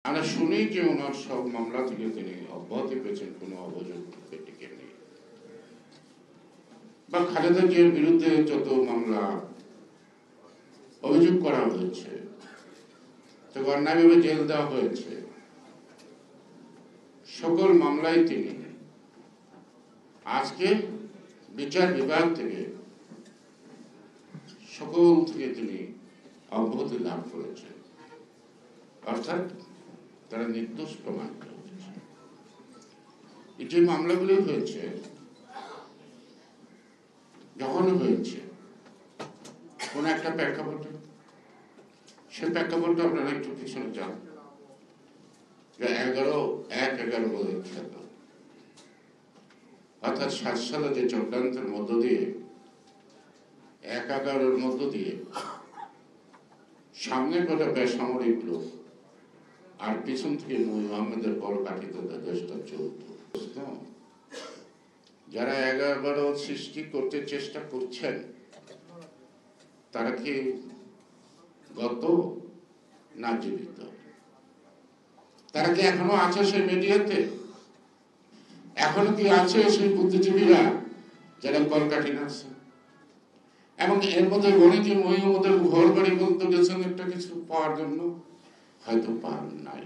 আমরা শুনি যে ওনার সব মামলা থেকে তিনি অব্যাহতি পেয়েছেন কোনো অভিযোগ টিকে নেই, বা খালেদা জিয়ার বিরুদ্ধে যত মামলা অভিযোগ করা হয়েছে, তাকে অন্যায়ভাবে জেল দেওয়া হয়েছে, সকল মামলায় তিনি আজকে বিচার বিভাগ থেকে সকল থেকে তিনি অব্যাহতি লাভ করেছেন, অর্থাৎ তারা নির্দোষ প্রমাণ করেছে। এই যে মামলাগুলি হয়েছে, যখন হয়েছে কোন একটা প্রেক্ষাপটে, সে প্রেক্ষাপটটা আপনারা একটু পিছনে যান, 11/11 বলে খ্যাত, অর্থাৎ 7 সালে যে চক্রান্তের মধ্য দিয়ে 1/11 মধ্য দিয়ে সামনে কটা বেসামরিক লোক আর পিছন থেকে নূর আহমেদের কলকাঠিত দেশটা চলত। যারা 11 সৃষ্টি করতে চেষ্টা করছেন তারা কি গত না জীবিত? তারা কি এখনো আছে সেই মিডিয়াতে? এখনো কি আছে সেই বুদ্ধিজীবীরা যারা কলকাঠি আছে? এবং এর মধ্যে অনেকে মহিমদের ঘর বাড়ি বলতে গেছেন একটা কিছু পাওয়ার জন্য, হয়তো পান নাই।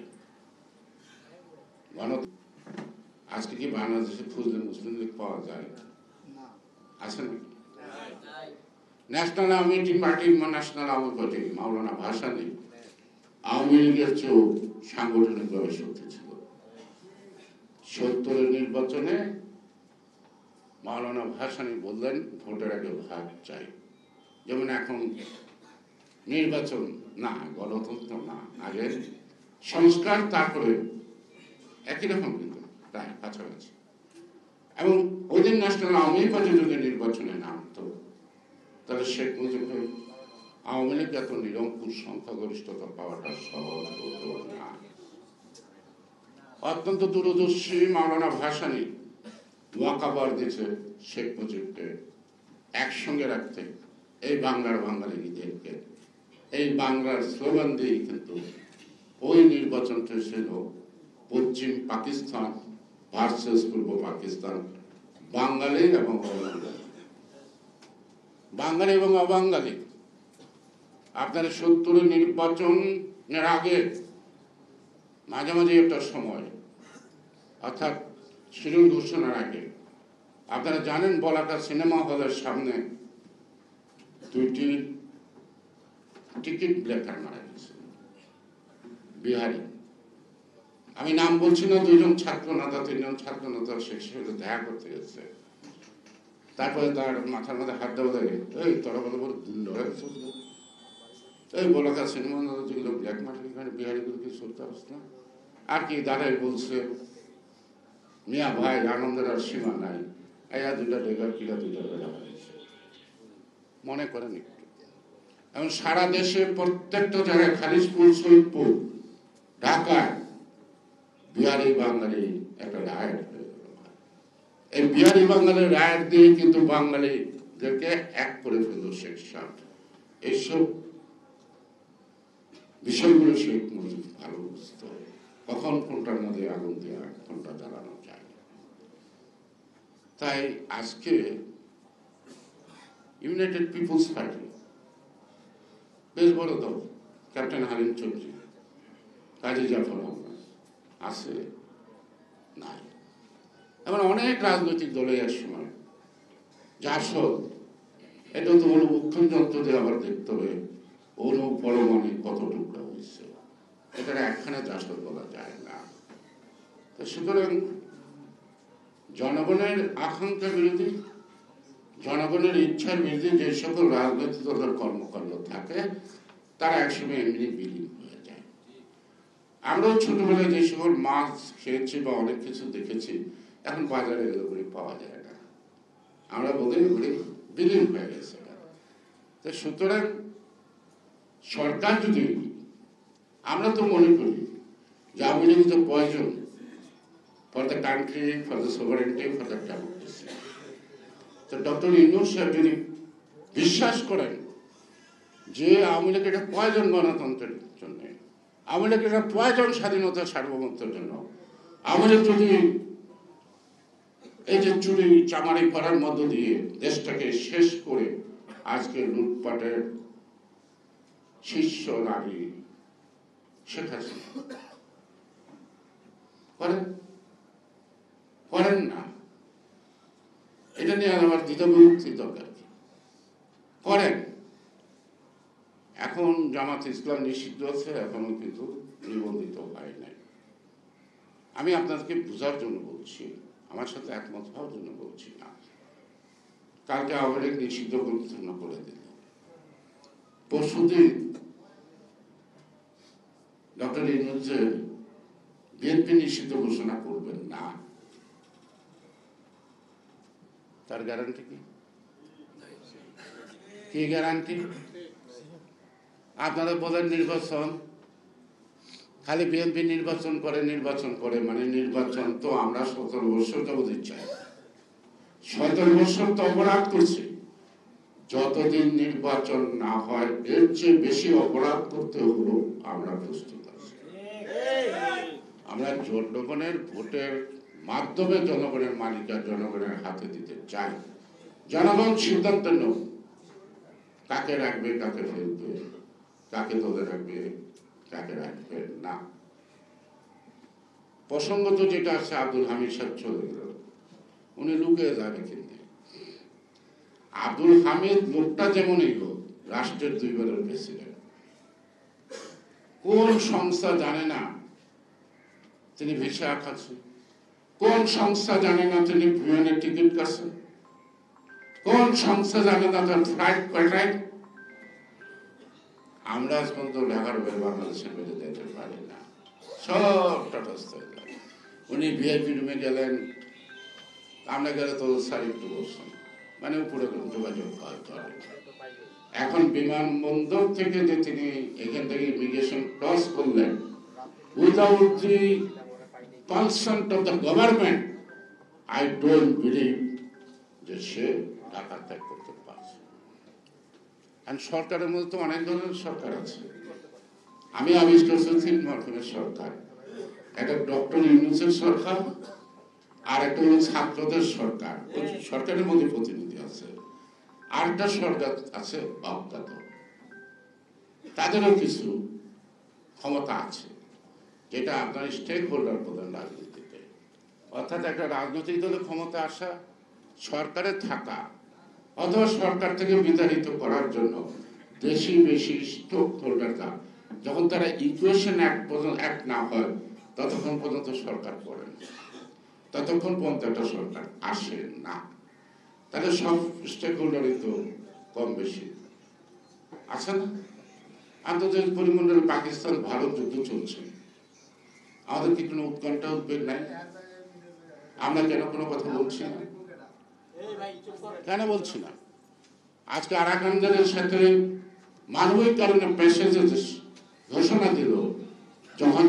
আজকে কি বাংলাদেশে খুঁজলে মুসলিম লীগ পাওয়া যায়? আছে না? ন্যাশনাল আওয়ামী পার্টির ন্যাশনাল আওয়ামী পার্টি মাওলানা ভাসানী আওয়ামী লীগের চেয়েও সাংগঠনিকভাবে শক্তি ছিল। 70-এর নির্বাচনে মাওলানা ভাসানী বললেন ভোটের আগে ভাগ চাই। যেমন এখন নির্বাচন না, গণতন্ত্র না, আগে সংস্কার, তারপরে একই রকম কিন্তু প্রায় কাছাকাছি। এবং ওই দিন ন্যাশনাল আওয়ামী পার্টি যদি নির্বাচনে নামতো তাহলে শেখ মুজিবের আওয়ামী লীগ এত নিরঙ্কুশ সংখ্যাগরিষ্ঠতা পাওয়াটা সহজ হতো না। অত্যন্ত দূরদর্শী মাওলানা ভাসানী ওয়াকাবার দিয়েছে শেখ মুজিবকে একসঙ্গে রাখতে, এই বাংলার বাঙালিদেরকে, এই বাংলার স্লোগান দিয়েই কিন্তু ওই নির্বাচনটা ছিল পশ্চিম পাকিস্তান ভার্সেস পূর্ব পাকিস্তান, বাঙালি এবং অবাঙালি। বাঙালি এবং অবাঙালি আপনার 70-এর নির্বাচনের আগে মাঝামাঝি একটা সময়, অর্থাৎ শিডিউল ঘোষণার আগে, আপনারা জানেন বলাকা সিনেমা হলের সামনে 2টি টিকিট ব্লেকার মারা গেছে বিহারি। আমি নাম বলছি না, 2জন ছাত্র নেতা 3জন ছাত্র নেতা শেখ সাহেবের দেখা করতে গেছে। তারপরে তার মাথার মধ্যে হাত দেওয়া দেয়, এই তোরা বলে বড় দুর্ন হয়েছে, এই বলাকা সিনেমা যেগুলো ব্ল্যাক মার্কেট বিহারিগুলো কি সত্যি অবস্থা। আর কি দাদাই বলছে, মিয়া ভাই আনন্দের আর সীমা নাই, এরা 2টা ডেগার কিলা 2টা বেড়া হয়েছে, মনে করেন একটু। এবং সারা দেশে প্রত্যেকটা জায়গায় খালিশপুর, শহীদপুর, ঢাকায় বিহারি বাঙালি একটা রায়ট হয়ে গেল। এই বিহারি বাঙালির রায়ট দিয়ে কিন্তু বাঙালিদেরকে এক করে ফেলল শেখ সাহেব। এইসব বিষয়গুলো শেখ মুজিব ভালো বুঝত, কখন কোনটার মধ্যে আগুন দেওয়া, কোনটা জ্বালানো যায়। তাই আজকে ইউনাইটেড পিপলস পার্টি বেশ বড় দল, ক্যাপ্টেন হালিম চৌধুরী, কাজী জাফর আহমদ আছে, নাই, এমন অনেক রাজনৈতিক দলে এক সময় জাসদ, এটা তো অনুবক্ষণ যন্ত্র দিয়ে আবার দেখতে হবে অনুপরমাণু কত টুকরা হয়েছে, এটার একখানে জাসদ বলা যায় না। তো সুতরাং জনগণের আকাঙ্ক্ষা বিরোধী, জনগণের ইচ্ছার বিরোধী যে সকল রাজনৈতিক দলের কর্মকাণ্ড থাকে তারা একসময় এমনি বিলীন হয়ে যায়। আমরাও ছোটবেলায় যে সকল মাছ খেয়েছি বা অনেক কিছু দেখেছি, এখন বাজারে গেলে ওগুলি পাওয়া যায় না, আমরা বলি ওগুলি বিলীন হয়ে গেছে। তো সুতরাং সরকার যদি, আমরা তো মনে করি যে আওয়ামী লীগ তো প্রয়োজন for the country, for the sovereignty, for the democracy. তো ডক্টর ইউনূস সাহেব যদি বিশ্বাস করেন যে আওয়ামী লীগ এটা প্রয়োজন গণতন্ত্রের জন্য, আওয়ামী লীগের প্রয়োজন স্বাধীনতা সার্বভৌমত্বের জন্য। আওয়ামী লীগ যদি এই যে চুরি চামারি করার মধ্য দিয়ে দেশটাকে শেষ করে আজকে লুটপাটের শীর্ষ নারী শেখ হাসিনা করেন না, এটা নিয়ে আমার দ্বিধাবিভক্তি দরকার কি? করেন। এখন জামাত ইসলাম নিষিদ্ধ আছে, এখনো কিন্তু নিবন্ধিত হয় নাই। আমি আপনাদেরকে বোঝার জন্য বলছি, আমার সাথে একমত হওয়ার জন্য বলছি না। কালকে আওয়ামী লীগ নিষিদ্ধ ঘোষণা করে দিল, পরশুদিন ডক্টর ইউনূস বিএনপি নিষিদ্ধ ঘোষণা করবেন না, তার গ্যারান্টি কি? কি গ্যারান্টি? আপনারা বলেন নির্বাচন, খালি বিএনপি নির্বাচন করে মানে নির্বাচন তো আমরা 17 বছর যাবত চাই। 17 বছর তো অপরাধ করছি। যতদিন নির্বাচন না হয় এর চেয়ে বেশি অপরাধ করতে হলো আমরা প্রস্তুত আছি। আমরা জনগণের ভোটের মাধ্যমে জনগণের মালিকার জনগণের হাতে দিতে চাই। জনগণ সিদ্ধান্ত নেব কাকে রাখবে, কাকে ফেলবে, কাকে দলে রাখবে, কাকে রাখবে না। প্রসঙ্গত যেটা আছে, আব্দুল হামিদ সাহেব চলে গেল, উনি লুকিয়ে যাবে কিন্তু। আব্দুল হামিদ লোকটা যেমনই হোক, রাষ্ট্রের 2 বারের প্রেসিডেন্ট। কোন সংস্থা জানে না তিনি ভিসা খাচ্ছেন? কোন সংস্থা জানে না তিনি বিমানের টিকিট কাটছেন? কোন সংস্থা জানে না তার ফ্লাইট কয়টায়? আমরা আজ পর্যন্ত ঢাকার বাইরে বাংলাদেশের বাইরে যেতে পারি না, সব তটস্থ হয়ে যায়। উনি ভিআইপি রুমে গেলেন, আমরা গেলে তো স্যার একটু বসছেন, মানে উপরে যোগাযোগ করে। এখন বিমানবন্দর থেকে যে তিনি এখান থেকে ইমিগ্রেশন ক্রস করলেন without the consent of the government, I don't believe যে সে ঢাকা ত্যাগ করতে পারছে। আর সরকারের মধ্যে তো অনেক ধরনের সরকার আছে। আমি আবিষ্কার করছি 3 রকমের সরকার। একটা ডক্টর ইউনূসের সরকার, আর একটা হলো ছাত্রদের সরকার, সরকারের মধ্যে প্রতিনিধি আছে। আর একটা সরকার আছে অজ্ঞাত, তাদেরও কিছু ক্ষমতা আছে, যেটা আপনার স্টেক হোল্ডার প্রধান রাজনীতিতে। অর্থাৎ একটা রাজনৈতিক দলের ক্ষমতা আসা, সরকারে থাকা, অথবা সরকার থেকে বিতাড়িত করার জন্য বেশি স্টেক হোল্ডাররা যখন তারা ইকুয়েশন এক না হয় ততক্ষণ পর্যন্ত সরকার করেন, ততক্ষণ পর্যন্ত একটা সরকার আসে না। তাহলে সব স্টেক হোল্ডারই তো কম বেশি আছে না? আন্তর্জাতিক পরিমণ্ডলে পাকিস্তান ভারত যুদ্ধ চলছে, আমাদের কি কোনো উৎকণ্ঠা উদ্বেগ নাই? আমরা কেন কোনো কথা বলছি না? কেন বলছি না? আজকে আরাকানদের সাথে মানবিক কারণে প্যাসেজ ঘোষণা দিল, যখন